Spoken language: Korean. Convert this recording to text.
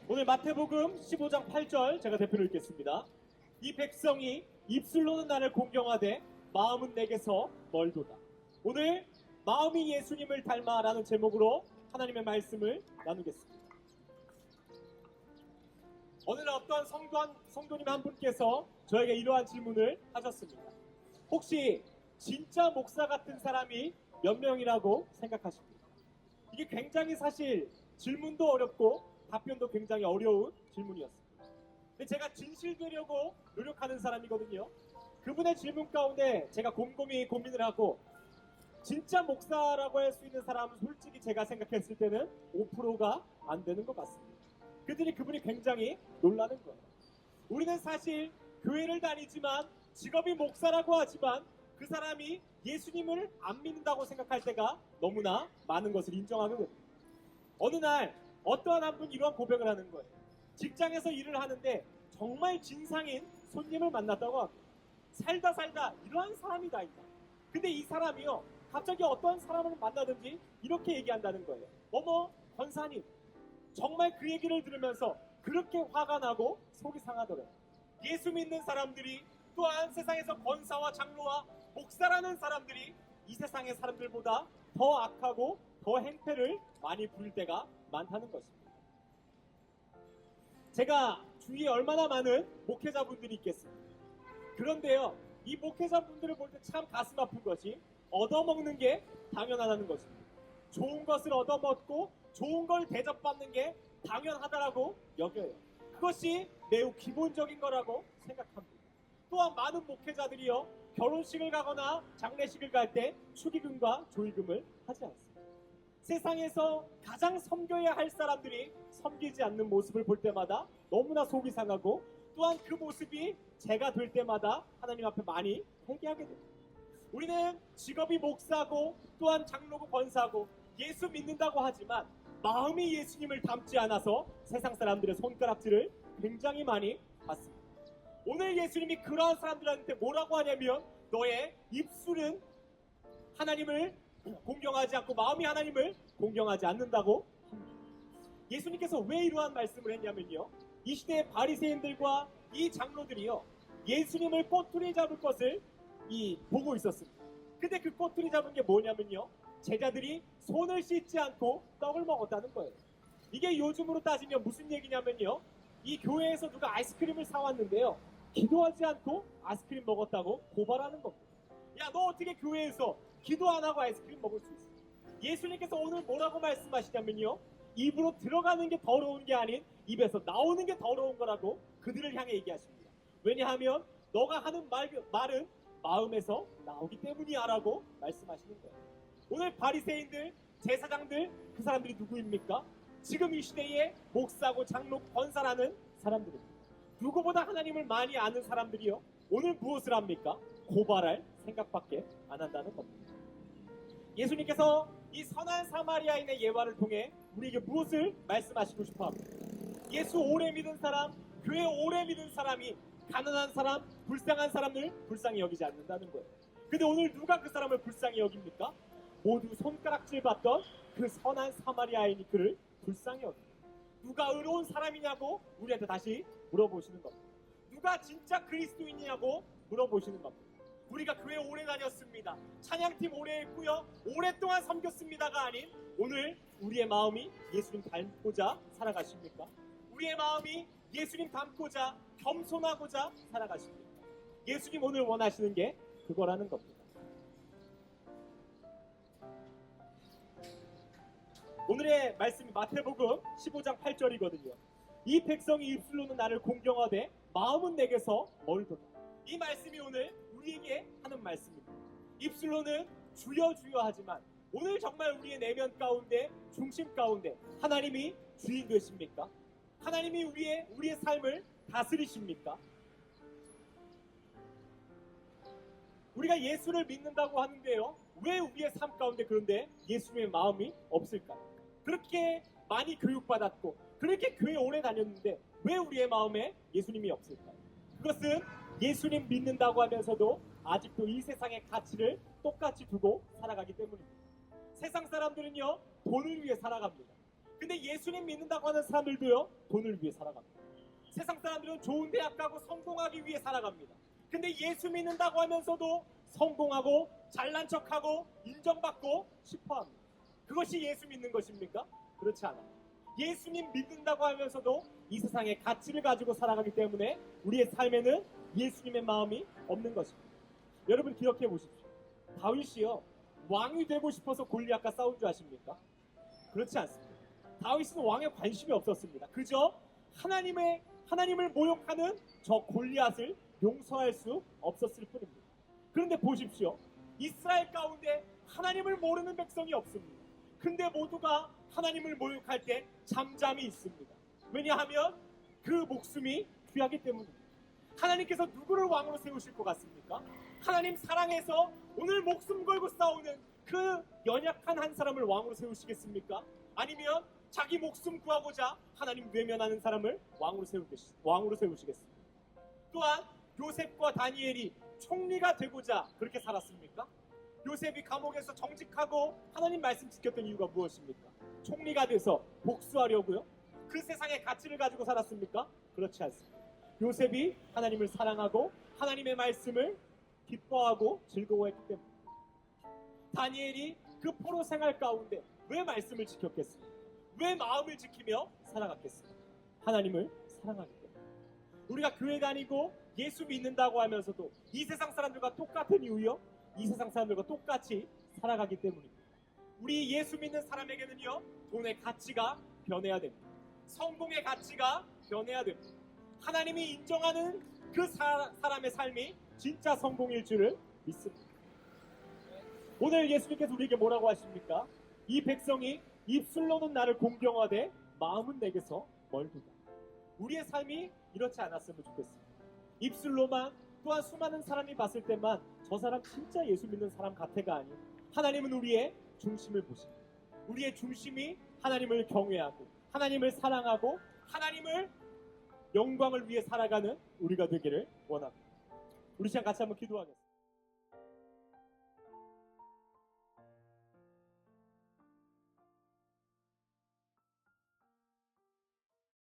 오늘 마태복음 15장 8절 제가 대표로 읽겠습니다. 이 백성이 입술로는 나를 공경하되 마음은 내게서 멀도다. 오늘 마음이 예수님을 닮아라는 제목으로 하나님의 말씀을 나누겠습니다. 오늘 어떤 성도님 한 분께서 저에게 이러한 질문을 하셨습니다. 혹시 진짜 목사 같은 사람이 몇 명이라고 생각하십니까? 이게 굉장히 사실 질문도 어렵고 답변도 굉장히 어려운 질문이었습니다. 근데 제가 진실 되려고 노력하는 사람이거든요. 그분의 질문 가운데 제가 곰곰이 고민을 하고 진짜 목사라고 할 수 있는 사람은 솔직히 제가 생각했을 때는 5%가 안 되는 것 같습니다. 그분이 굉장히 놀라는 거예요. 우리는 사실 교회를 다니지만 직업이 목사라고 하지만 그 사람이 예수님을 안 믿는다고 생각할 때가 너무나 많은 것을 인정하거든요. 어느 날 어떠한 한 분이 이러한 고백을 하는 거예요. 직장에서 일을 하는데 정말 진상인 손님을 만났다고 합니다. 살다 이러한 사람이 다 있다. 근데 이 사람이요, 갑자기 어떤 사람을 만나든지 이렇게 얘기한다는 거예요. 어머 권사님, 정말 그 얘기를 들으면서 그렇게 화가 나고 속이 상하더래요. 예수 믿는 사람들이 또한 세상에서 권사와 장로와 목사라는 사람들이 이 세상의 사람들보다 더 악하고 더 행패를 많이 부릴 때가 많다는 것입니다. 제가 주위에 얼마나 많은 목회자분들이 있겠습니까? 그런데요, 이 목회자분들을 볼 때 참 가슴 아픈 것이 얻어먹는 게 당연하다는 것입니다. 좋은 것을 얻어먹고 좋은 걸 대접받는 게 당연하다라고 여겨요. 그것이 매우 기본적인 거라고 생각합니다. 또한 많은 목회자들이요, 결혼식을 가거나 장례식을 갈 때 축의금과 조의금을 하지 않습니다. 세상에서 가장 섬겨야 할 사람들이 섬기지 않는 모습을 볼 때마다 너무나 속이 상하고, 또한 그 모습이 제가 될 때마다 하나님 앞에 많이 회개하게 됩니다. 우리는 직업이 목사고 또한 장로고 권사고 예수 믿는다고 하지만 마음이 예수님을 닮지 않아서 세상 사람들의 손가락질을 굉장히 많이 받습니다. 오늘 예수님이 그러한 사람들한테 뭐라고 하냐면, 너의 입술은 하나님을 공경하지 않고 마음이 하나님을 공경하지 않는다고 합니다. 예수님께서 왜 이러한 말씀을 했냐면요, 이 시대의 바리새인들과 이 장로들이요, 예수님을 꼬투리 잡을 것을 보고 있었습니다. 근데 그 꼬투리 잡은 게 뭐냐면요, 제자들이 손을 씻지 않고 떡을 먹었다는 거예요. 이게 요즘으로 따지면 무슨 얘기냐면요, 이 교회에서 누가 아이스크림을 사왔는데요, 기도하지 않고 아이스크림 먹었다고 고발하는 겁니다. 야, 너 어떻게 교회에서 기도 안 하고 아이스크림 먹을 수 있어? 예수님께서 오늘 뭐라고 말씀하시냐면요, 입으로 들어가는 게 더러운 게 아닌 입에서 나오는 게 더러운 거라고 그들을 향해 얘기하십니다. 왜냐하면 너가 하는 말은 마음에서 나오기 때문이야 라고 말씀하시는 거예요. 오늘 바리새인들, 제사장들, 그 사람들이 누구입니까? 지금 이 시대에 목사고 장로, 권사라는 사람들입니다. 누구보다 하나님을 많이 아는 사람들이요, 오늘 무엇을 합니까? 고발할 생각밖에 안 한다는 겁니다. 예수님께서 이 선한 사마리아인의 예화를 통해 우리에게 무엇을 말씀하시고 싶어 합니까? 예수 오래 믿은 사람, 교회 오래 믿은 사람이 가난한 사람, 불쌍한 사람을 불쌍히 여기지 않는다는 거예요. 근데 오늘 누가 그 사람을 불쌍히 여깁니까? 모두 손가락질 받던 그 선한 사마리아인이 그를 불쌍히 여깁니다. 누가 의로운 사람이냐고 우리한테 다시 물어보시는 겁니다. 누가 진짜 그리스도인이냐고 물어보시는 겁니다. 우리가 교회 오래 다녔습니다, 찬양팀 오래 했고요, 오랫동안 섬겼습니다가 아닌, 오늘 우리의 마음이 예수님 닮고자 살아가십니까? 우리의 마음이 예수님 닮고자 겸손하고자 살아가십니까? 예수님 오늘 원하시는 게 그거라는 겁니다. 오늘의 말씀이 마태복음 15장 8절이거든요. 이 백성이 입술로는 나를 공경하되 마음은 내게서 멀도다. 이 말씀이 오늘 우리에게 하는 말씀입니다. 입술로는 주여 주여 하지만 오늘 정말 우리의 내면 가운데, 중심 가운데 하나님이 주인 되십니까? 하나님이 우리의 삶을 다스리십니까? 우리가 예수를 믿는다고 하는데요, 왜 우리의 삶 가운데 그런데 예수님의 마음이 없을까요? 그렇게 많이 교육받았고 그렇게 교회 오래 다녔는데 왜 우리의 마음에 예수님이 없을까요? 그것은 예수님 믿는다고 하면서도 아직도 이 세상의 가치를 똑같이 두고 살아가기 때문입니다. 세상 사람들은요, 돈을 위해 살아갑니다. 근데 예수님 믿는다고 하는 사람들도요, 돈을 위해 살아갑니다. 세상 사람들은 좋은 대학 가고 성공하기 위해 살아갑니다. 근데 예수 믿는다고 하면서도 성공하고 잘난 척하고 인정받고 싶어합니다. 그것이 예수 믿는 것입니까? 그렇지 않아요. 예수님 믿는다고 하면서도 이 세상의 가치를 가지고 살아가기 때문에 우리의 삶에는 예수님의 마음이 없는 것입니다. 여러분 기억해 보십시오. 다윗이요, 왕이 되고 싶어서 골리앗과 싸운 줄 아십니까? 그렇지 않습니다. 다윗은 왕에 관심이 없었습니다. 그저 하나님을 모욕하는 저 골리앗을 용서할 수 없었을 뿐입니다. 그런데 보십시오. 이스라엘 가운데 하나님을 모르는 백성이 없습니다. 근데 모두가 하나님을 모욕할 때 잠잠히 있습니다. 왜냐하면 그 목숨이 귀하기 때문입니다. 하나님께서 누구를 왕으로 세우실 것 같습니까? 하나님 사랑해서 오늘 목숨 걸고 싸우는 그 연약한 한 사람을 왕으로 세우시겠습니까? 아니면 자기 목숨 구하고자 하나님 외면하는 사람을 왕으로 세우시겠습니까? 또한 요셉과 다니엘이 총리가 되고자 그렇게 살았습니까? 요셉이 감옥에서 정직하고 하나님 말씀 지켰던 이유가 무엇입니까? 총리가 돼서 복수하려고요? 그 세상의 가치를 가지고 살았습니까? 그렇지 않습니다. 요셉이 하나님을 사랑하고 하나님의 말씀을 기뻐하고 즐거워했기 때문입니다. 다니엘이 그 포로 생활 가운데 왜 말씀을 지켰겠습니까? 왜 마음을 지키며 살아갔겠습니까? 하나님을 사랑하기 때문에. 우리가 교회 다니고 예수 믿는다고 하면서도 이 세상 사람들과 똑같은 이유요? 이 세상 사람들과 똑같이 살아가기 때문입니다. 우리 예수 믿는 사람에게는요, 돈의 가치가 변해야 됩니다. 성공의 가치가 변해야 됩니다. 하나님이 인정하는 그 사람의 삶이 진짜 성공일 줄을 믿습니다. 오늘 예수님께서 우리에게 뭐라고 하십니까? 이 백성이 입술로는 나를 공경하되 마음은 내게서 멀도다. 우리의 삶이 이렇지 않았으면 좋겠습니다. 입술로만, 또한 수많은 사람이 봤을 때만 저 사람 진짜 예수 믿는 사람 같아가 아닌, 하나님은 우리의 중심을 보십니다. 우리의 중심이 하나님을 경외하고 하나님을 사랑하고 하나님을 영광을 위해 살아가는 우리가 되기를 원합니다. 우리 시간 같이 한번 기도하겠습니다.